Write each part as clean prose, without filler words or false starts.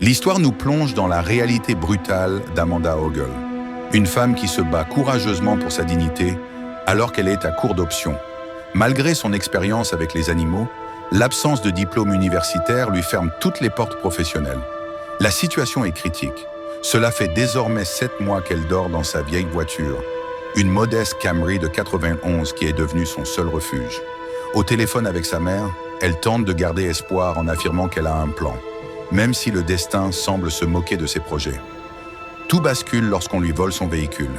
L'histoire nous plonge dans la réalité brutale d'Amanda Ogle, une femme qui se bat courageusement pour sa dignité alors qu'elle est à court d'options. Malgré son expérience avec les animaux, l'absence de diplôme universitaire lui ferme toutes les portes professionnelles. La situation est critique. Cela fait désormais 7 mois qu'elle dort dans sa vieille voiture, une modeste Camry de 91 qui est devenue son seul refuge. Au téléphone avec sa mère, elle tente de garder espoir en affirmant qu'elle a un plan, même si le destin semble se moquer de ses projets. Tout bascule lorsqu'on lui vole son véhicule.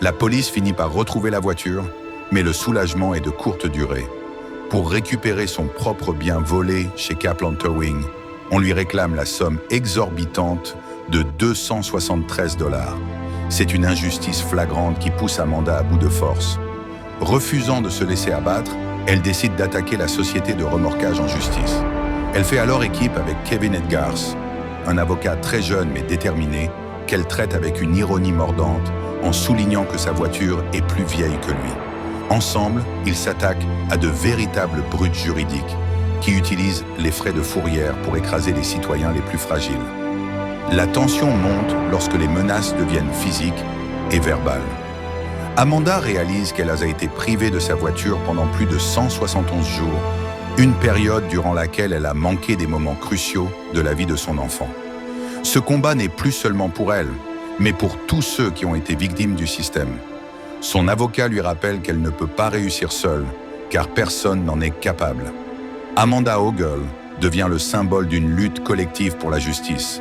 La police finit par retrouver la voiture, mais le soulagement est de courte durée. Pour récupérer son propre bien volé chez Kaplan Towing, on lui réclame la somme exorbitante de 273 $. C'est une injustice flagrante qui pousse Amanda à bout de force. Refusant de se laisser abattre, elle décide d'attaquer la société de remorquage en justice. Elle fait alors équipe avec Kevin Edgars, un avocat très jeune mais déterminé, qu'elle traite avec une ironie mordante en soulignant que sa voiture est plus vieille que lui. Ensemble, ils s'attaquent à de véritables brutes juridiques qui utilisent les frais de fourrière pour écraser les citoyens les plus fragiles. La tension monte lorsque les menaces deviennent physiques et verbales. Amanda réalise qu'elle a été privée de sa voiture pendant plus de 171 jours, une période durant laquelle elle a manqué des moments cruciaux de la vie de son enfant. Ce combat n'est plus seulement pour elle, mais pour tous ceux qui ont été victimes du système. Son avocat lui rappelle qu'elle ne peut pas réussir seule, car personne n'en est capable. Amanda Ogle devient le symbole d'une lutte collective pour la justice.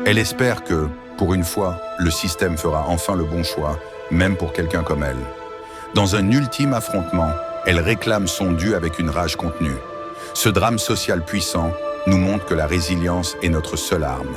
Elle espère que, pour une fois, le système fera enfin le bon choix, même pour quelqu'un comme elle. Dans un ultime affrontement, elle réclame son dû avec une rage contenue. Ce drame social puissant nous montre que la résilience est notre seule arme.